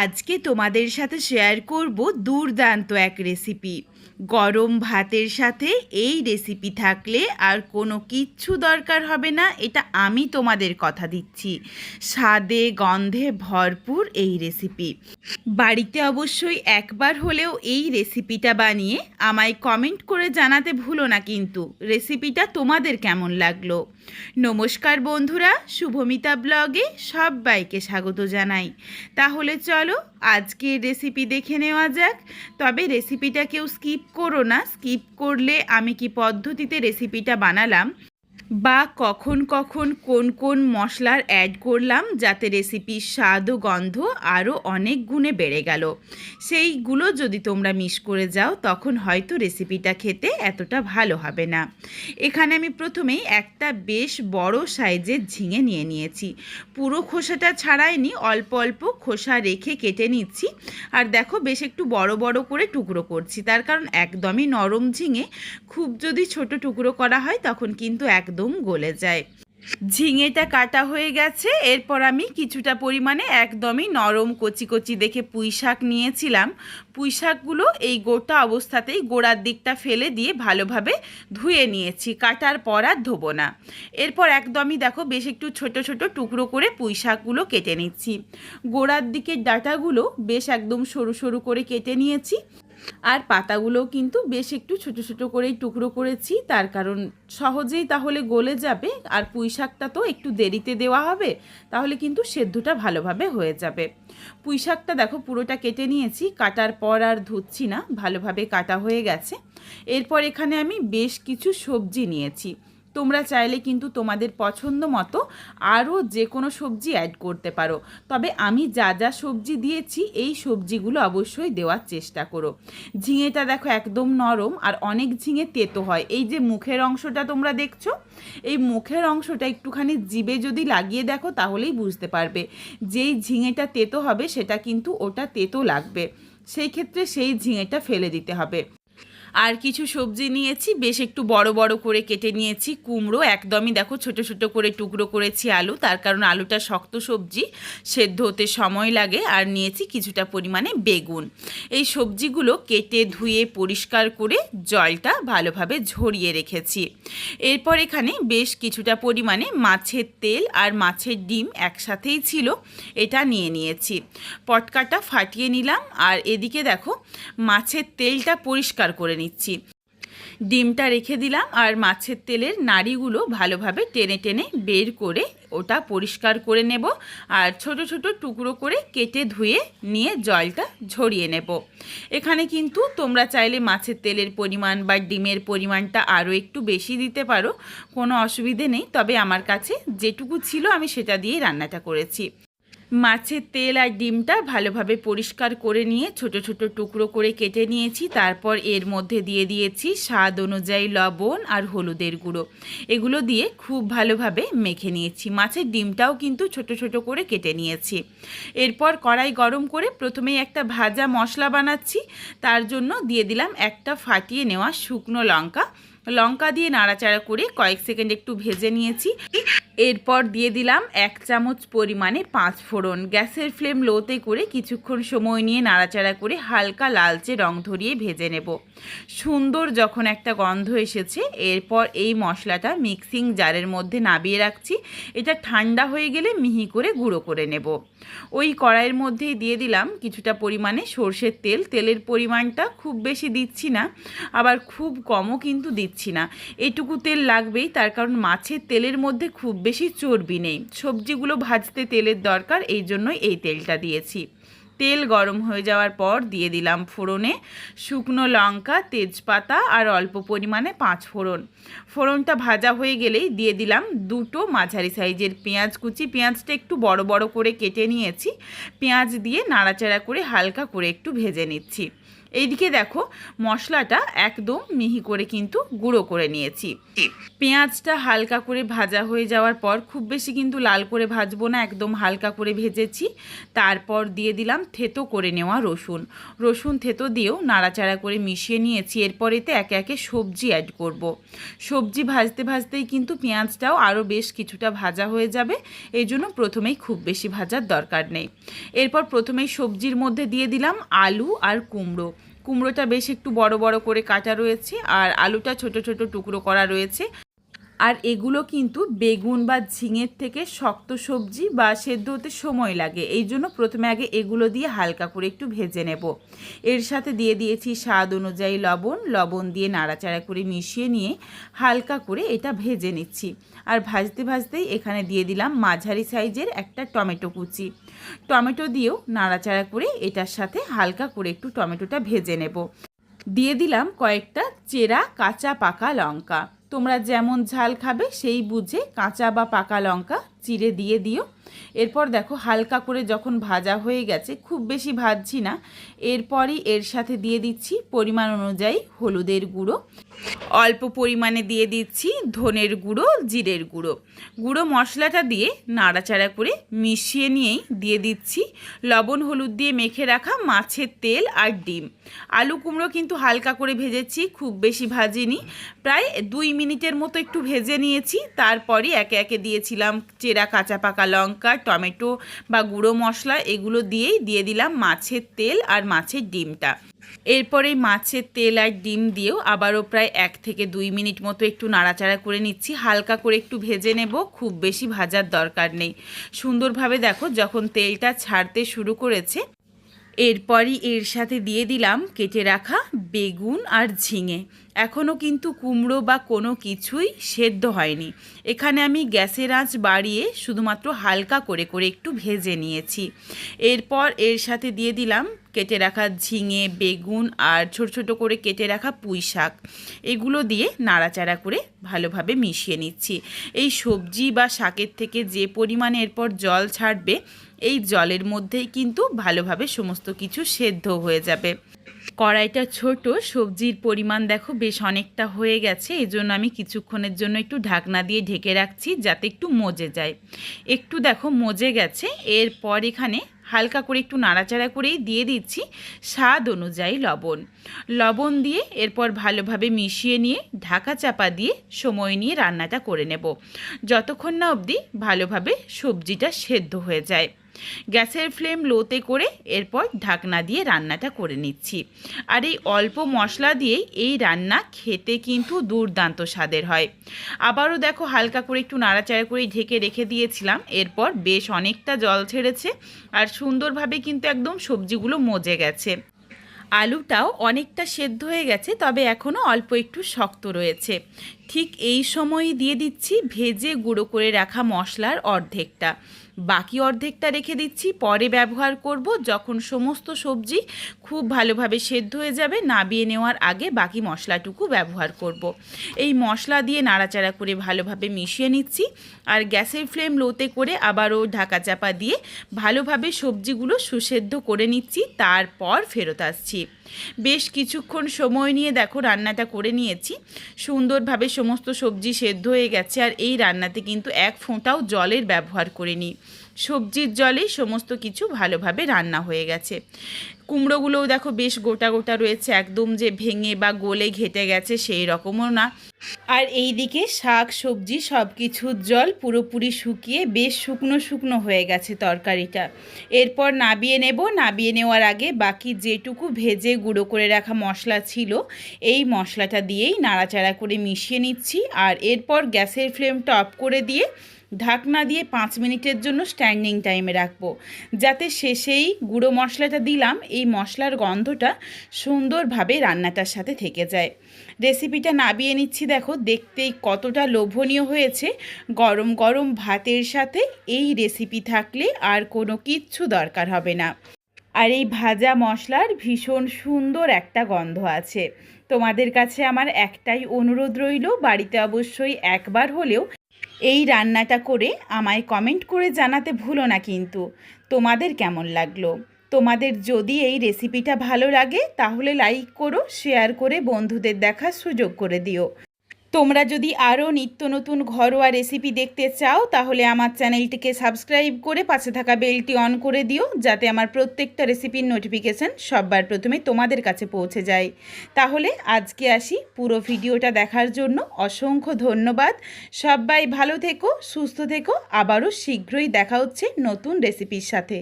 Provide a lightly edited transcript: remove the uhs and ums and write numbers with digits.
আজকে তোমাদের সাথে শেয়ার করব দুর্দান্ত এক রেসিপি। গরম ভাতের সাথে এই রেসিপি থাকলে আর কোনো কিচ্ছু দরকার হবে না, এটা আমি তোমাদের কথা দিচ্ছি। স্বাদে গন্ধে ভরপুর এই রেসিপি। বাড়িতে অবশ্যই একবার হলেও এই রেসিপিটা বানিয়ে আমায় কমেন্ট করে জানাতে ভুলো না কিন্তু রেসিপিটা তোমাদের কেমন লাগলো। নমস্কার বন্ধুরা, শুভমিতা ব্লগে সবাইকে স্বাগত জানাই। তাহলে চলো আজকের রেসিপি দেখে নেওয়া যাক। তবে রেসিপিটা কেউ স্কিপ করো না, স্কিপ করলে আমি কি পদ্ধতিতে রেসিপিটা বানালাম বা কখন কখন কোন কোন মশলার অ্যাড করলাম যাতে রেসিপির স্বাদ ও গন্ধ আরও অনেক গুণে বেড়ে গেল, সেইগুলো যদি তোমরা মিস করে যাও তখন হয়তো রেসিপিটা খেতে এতটা ভালো হবে না। এখানে আমি প্রথমেই একটা বেশ বড় সাইজের ঝিঙে নিয়ে নিয়েছি। পুরো খোসাটা ছাড়াইনি, অল্প অল্প খোসা রেখে কেটে নিচ্ছি। আর দেখো বেশ একটু বড় বড় করে টুকরো করছি, তার কারণ একদমই নরম ঝিঙে খুব যদি ছোট টুকরো করা হয় তখন কিন্তু একদম গলে যায়। ঝিঙেটা কাটা হয়ে গেছে। এরপর আমি কিছুটা পরিমাণে একদমই নরম কচি কচি দেখে পুঁই শাক নিয়েছিলাম। পুঁই শাকগুলো এই গোটা অবস্থাতেই গোড়ার দিকটা ফেলে দিয়ে ভালোভাবে ধুয়ে নিয়েছি, কাটার পর আর ধোবো না। এরপর একদমই দেখো বেশ একটু ছোট ছোট টুকরো করে পুঁই শাকগুলো কেটে নিচ্ছি। গোড়ার দিকের ডাঁটাগুলো বেশ একদম সরু সরু করে কেটে নিয়েছি, আর পাতাগুলোও কিন্তু বেশ একটু ছোট ছোট করেই টুকরো করেছি, তার কারণ সহজেই তাহলে গলে যাবে। আর পুঁই শাকটা তো একটু দেরিতে দেওয়া হবে, তাহলে কিন্তু সেদ্ধটা ভালোভাবে হয়ে যাবে। পুঁই শাকটা দেখো পুরোটা কেটে নিয়েছি, কাটার পর আর ধুচ্ছি না, ভালোভাবে কাটা হয়ে গেছে। এরপর এখানে আমি বেশ কিছু সবজি নিয়েছি। তোমরা চাইলে কিন্তু তোমাদের পছন্দ মতো আরও যে কোনো সবজি অ্যাড করতে পারো, তবে আমি যা যা সবজি দিয়েছি এই সবজিগুলো অবশ্যই দেওয়ার চেষ্টা করো। ঝিঙেটা দেখো একদম নরম, আর অনেক ঝিঙে তেতো হয়। এই যে মুখের অংশটা তোমরা দেখছো, এই মুখের অংশটা একটুখানি জিভে যদি লাগিয়ে দেখো তাহলেই বুঝতে পারবে যেই ঝিঙেটা তেতো হবে সেটা কিন্তু ওটা তেতো লাগবে, সেই ক্ষেত্রে সেই ঝিঙেটা ফেলে দিতে হবে। আর কিছু সবজি নিয়েছি, বেশ একটু বড় বড় করে কেটে নিয়েছি। কুমড়ো একদমই দেখো ছোট ছোট করে টুকরো করেছি। আলু, তার কারণ আলুটা শক্ত সবজি, সেদ্ধ হতে সময় লাগে। আর নিয়েছি কিছুটা পরিমাণে বেগুন। এই সবজিগুলো কেটে ধুয়ে পরিষ্কার করে জলটা ভালোভাবে ঝরিয়ে রেখেছি। এরপর এখানে বেশ কিছুটা পরিমাণে মাছের তেল আর মাছের ডিম একসাথেই ছিল, এটা নিয়ে নিয়েছি। পটকাটা ফাটিয়ে নিলাম, আর এদিকে দেখো মাছের তেলটা পরিষ্কার করে নিচ্ছি। ডিমটা রেখে দিলাম, আর মাছের তেলের নাড়িগুলো ভালোভাবে টেনে টেনে বের করে ওটা পরিষ্কার করে নেব। আর ছোট ছোট টুকরো করে কেটে ধুয়ে নিয়ে জলটা ঝরিয়ে নেব। এখানে কিন্তু তোমরা চাইলে মাছের তেলের পরিমাণ বা ডিমের পরিমাণটা আরও একটু বেশি দিতে পারো, কোনো অসুবিধে নেই। তবে আমার কাছে যেটুকু ছিল আমি সেটা দিয়েই রান্নাটা করেছি। মাছের তেল আর ডিমটা ভালোভাবে পরিষ্কার করে নিয়ে ছোট ছোট টুকরো করে কেটে নিয়েছি। তারপর এর মধ্যে দিয়ে দিয়েছি স্বাদ অনুযায়ী লবণ আর হলুদের গুঁড়ো। এগুলো দিয়ে খুব ভালোভাবে মেখে নিয়েছি। মাছের ডিমটাও কিন্তু ছোট ছোট করে কেটে নিয়েছি। এরপর কড়াই গরম করে প্রথমেই একটা ভাজা মশলা বানাচ্ছি। তার জন্য দিয়ে দিলাম একটা ফাটিয়ে নেওয়া শুকনো লঙ্কা। লঙ্কা দিয়ে নাড়াচাড়া করে কয়েক সেকেন্ড একটু ভেজে নিয়েছি। এরপর দিয়ে দিলাম 1 চামচ পরিমাণে 5 ফোড়ন। গ্যাসের ফ্লেম লোতে করে কিছুক্ষণ সময় নিয়ে নাড়াচাড়া করে হালকা লালচে রং ধরিয়ে ভেজে নেব। সুন্দর যখন একটা গন্ধ এসেছে, এরপর এই মশলাটা মিক্সিং জারের মধ্যে নামিয়ে রাখছি। এটা ঠান্ডা হয়ে গেলে মিহি করে গুঁড়ো করে নেব। ওই কড়াইয়ের মধ্যেই দিয়ে দিলাম কিছুটা পরিমাণে সর্ষের তেল। তেলের পরিমাণটা খুব বেশি দিচ্ছি না, আবার খুব কমও কিন্তু দিচ্ছি না, এটুকু তেল লাগবেই, তার কারণ মাছের তেলের মধ্যে খুব বেশি চর্বি নেই। সবজিগুলো ভাজতে তেলের দরকার, এই জন্যই এই তেলটা দিয়েছি। তেল গরম হয়ে যাওয়ার পর দিয়ে দিলাম ফোড়নে শুকনো লঙ্কা, তেজপাতা আর অল্প পরিমাণে 5 ফোড়ন। ফোড়নটা ভাজা হয়ে গেলেই দিয়ে দিলাম 2টো মাঝারি সাইজের পেঁয়াজ কুচি। পেঁয়াজটা একটু বড় বড় করে কেটে নিয়েছি। পেঁয়াজ দিয়ে নাড়াচাড়া করে হালকা করে একটু ভেজে নিচ্ছি। এইদিকে দেখো মশলাটা একদম মিহি করে কিন্তু গুঁড়ো করে নিয়েছি। পেঁয়াজটা হালকা করে ভাজা হয়ে যাওয়ার পর, খুব বেশি কিন্তু লাল করে ভাজবো না, একদম হালকা করে ভেজেছি। তারপর দিয়ে দিলাম থেতো করে নেওয়া রসুন থেতো দিয়েও নাড়াচাড়া করে মিশিয়ে নিয়েছি। এরপর এতে একে একে সবজি অ্যাড করব। সবজি ভাজতে ভাজতেই কিন্তু পেঁয়াজটাও আরও বেশ কিছুটা ভাজা হয়ে যাবে, এই জন্য প্রথমেই খুব বেশি ভাজার দরকার নেই। এরপর প্রথমেই সবজির মধ্যে দিয়ে দিলাম আলু আর কুমড়োটা বেশ একটু বড় বড় করে কাটা রয়েছে, আর আলুটা ছোট ছোট টুকরো করা রয়েছে। আর এগুলো কিন্তু বেগুন বা ঝিঙের থেকে শক্ত সবজি বা সেদ্ধ হতে সময় লাগে, এই জন্য প্রথমে আগে এগুলো দিয়ে হালকা করে একটু ভেজে নেব। এর সাথে দিয়ে দিয়েছি স্বাদ অনুযায়ী লবণ দিয়ে নাড়াচাড়া করে মিশিয়ে নিয়ে হালকা করে এটা ভেজে নিচ্ছি। আর ভাজতে ভাজতেই এখানে দিয়ে দিলাম মাঝারি সাইজের একটা টমেটো কুচি। টমেটো দিয়েও নাড়াচাড়া করে এটার সাথে হালকা করে একটু টমেটোটা ভেজে নেব। দিয়ে দিলাম কয়েকটা চেরা কাঁচা পাকা লঙ্কা। তোমরা যেমন ঝাল খাবে সেই বুঝে কাঁচা বা পাকা লঙ্কা চিড়ে দিয়ে দিও। এরপর দেখো হালকা করে যখন ভাজা হয়ে গেছে, খুব বেশি ভাজছি না, এরপরই এর সাথে দিয়ে দিচ্ছি পরিমাণ অনুযায়ী হলুদের গুঁড়ো, অল্প পরিমাণে দিয়ে দিচ্ছি ধনের গুঁড়ো, জিরের গুঁড়ো মশলাটা দিয়ে নাড়াচাড়া করে মিশিয়ে নিয়েই দিয়ে দিচ্ছি লবণ হলুদ দিয়ে মেখে রাখা মাছের তেল আর ডিম। আলু কুমড়ো কিন্তু হালকা করে ভেজেছি, খুব বেশি ভাজিনি, প্রায় 2 মিনিটের মতো একটু ভেজে নিয়েছি। তারপরই একে একে দিয়েছিলাম চেরা কাঁচা পাকা লঙ্কা, টমেটো বা গুঁড়ো মশলা, এগুলো দিয়েই দিয়ে দিলাম মাছের তেল আর মাছের ডিমটা। এরপরে মাছের তেল আর ডিম দিয়েও আবারও প্রায় 1 থেকে 2 মিনিট মতো একটু নাড়াচাড়া করে নিচ্ছি, হালকা করে একটু ভেজে নেব, খুব বেশি ভাজার দরকার নেই। সুন্দরভাবে দেখো যখন তেলটা ছাড়তে শুরু করেছে, এরপরই এর সাথে দিয়ে দিলাম কেটে রাখা বেগুন আর ঝিঙে। এখনও কিন্তু কুমড়ো বা কোনো কিছুই সেদ্ধ হয়নি, এখানে আমি গ্যাসের আঁচ বাড়িয়ে শুধুমাত্র হালকা করে করে একটু ভেজে নিয়েছি। এরপর এর সাথে দিয়ে দিলাম কেটে রাখা ঝিঙে, বেগুন আর ছোট ছোট করে কেটে রাখা পুঁই শাক। এগুলো দিয়ে নাড়াচাড়া করে ভালোভাবে মিশিয়ে নিচ্ছি। এই সবজি বা শাকের থেকে যে পরিমাণে এরপর জল ছাড়বে, এই জলের মধ্যেই কিন্তু ভালোভাবে সমস্ত কিছু সেদ্ধ হয়ে যাবে। কড়াইটা ছোট, সবজির পরিমাণ দেখো বেশ অনেকটা হয়ে গেছে, এই জন্য আমি কিছুক্ষণের জন্য একটু ঢাকনা দিয়ে ঢেকে রাখছি যাতে একটু মজে যায়। একটু দেখো মজে গেছে। এরপর এখানে হালকা করে একটু নাড়াচাড়া করেই দিয়ে দিচ্ছি স্বাদ অনুযায়ী লবণ দিয়ে এরপর ভালোভাবে মিশিয়ে নিয়ে ঢাকা চাপা দিয়ে সময় নিয়ে রান্নাটা করে নেব, যতক্ষণ না অবধি ভালোভাবে সবজিটা সেদ্ধ হয়ে যায়। গ্যাসের ফ্লেম লোতে করে এরপর ঢাকনা দিয়ে রান্নাটা করে নিচ্ছি। আর এই অল্প মশলা দিয়েই এই রান্না খেতে কিন্তু দুর্দান্ত স্বাদের হয়। আবারও দেখো হালকা করে একটু নাড়াচাড়া করে ঢেকে রেখে দিয়েছিলাম, এরপর বেশ অনেকটা জল ছেড়েছে আর সুন্দরভাবে কিন্তু একদম সবজিগুলো মজে গেছে। আলুটাও অনেকটা সেদ্ধ হয়ে গেছে, তবে এখনও অল্প একটু শক্ত রয়েছে। ঠিক এই সময়ই দিয়ে দিচ্ছি ভেজে গুঁড়ো করে রাখা মশলার অর্ধেকটা, বাকি অর্ধেকটা রেখে দিচ্ছি পরে ব্যবহার করব, যখন সমস্ত সবজি খুব ভালোভাবে সেদ্ধ হয়ে যাবে, নাবিয়ে নেওয়ার আগে বাকি মশলাটুকু ব্যবহার করব। এই মশলা দিয়ে নাড়াচাড়া করে ভালোভাবে মিশিয়ে নিচ্ছি আর গ্যাসের ফ্লেম লোতে করে আবারও ঢাকা চাপা দিয়ে ভালোভাবে সবজিগুলো সুসেদ্ধ করে নিচ্ছি, তারপর ফেরত আসছি। বেশ কিছুক্ষণ সময় নিয়ে দেখো রান্নাটা করে নিয়েছি, সুন্দরভাবে সমস্ত সবজি সেদ্ধ হয়ে গেছে। আর এই রান্নাতে কিন্তু এক ফোঁটাও জলের ব্যবহার করিনি, সবজির জলেই সমস্ত কিছু ভালোভাবে রান্না হয়ে গেছে। কুমড়োগুলোও দেখো বেশ গোটা গোটা রয়েছে, একদম যে ভেঙে বা গলে ঘেটে গেছে সেই রকমও না। আর এই দিকে শাক সবজি সব কিছুর জল পুরোপুরি শুকিয়ে বেশ শুকনো শুকনো হয়ে গেছে তরকারিটা। এরপর নাবিয়ে নেব, নাবিয়ে নেওয়ার আগে বাকি যেটুকু ভেজে গুঁড়ো করে রাখা মশলা ছিল, এই মশলাটা দিয়েই নাড়াচাড়া করে মিশিয়ে নিচ্ছি। আর এরপর গ্যাসের ফ্লেমটা অফ করে দিয়ে ঢাকনা দিয়ে 5 মিনিটের জন্য স্ট্যান্ডিং টাইমে রাখবো, যাতে শেষেই গুঁড়ো মশলাটা দিলাম এই মশলার গন্ধটা সুন্দরভাবে রান্নাটার সাথে থেকে যায়। রেসিপিটা নাবিয়ে নিচ্ছি, দেখো দেখতেই কতটা লোভনীয় হয়েছে। গরম গরম ভাতের সাথে এই রেসিপি থাকলে আর কোনো কিচ্ছু দরকার হবে না। আর এই ভাজা মশলার ভীষণ সুন্দর একটা গন্ধ আছে। তোমাদের কাছে আমার একটাই অনুরোধ রইল, বাড়িতে অবশ্যই একবার হলেও এই রান্নাটা করে আমায় কমেন্ট করে জানাতে ভুলো না কিন্তু তোমাদের কেমন লাগলো। তোমাদের যদি এই রেসিপিটা ভালো লাগে তাহলে লাইক করো, শেয়ার করে বন্ধুদের দেখার সুযোগ করে দিও। তোমরা যদি আরও নিত্য নতুন ঘরোয়া রেসিপি দেখতে চাও তাহলে আমার চ্যানেলটিকে সাবস্ক্রাইব করে পাশে থাকা বেলটি অন করে দিও, যাতে আমার প্রত্যেকটা রেসিপির নোটিফিকেশান সবার প্রথমে তোমাদের কাছে পৌঁছে যায়। তাহলে আজকে আসি, পুরো ভিডিওটা দেখার জন্য অসংখ্য ধন্যবাদ। সবাই ভালো থেকো, সুস্থ থেকো, আবারও শীঘ্রই দেখা হচ্ছে নতুন রেসিপির সাথে।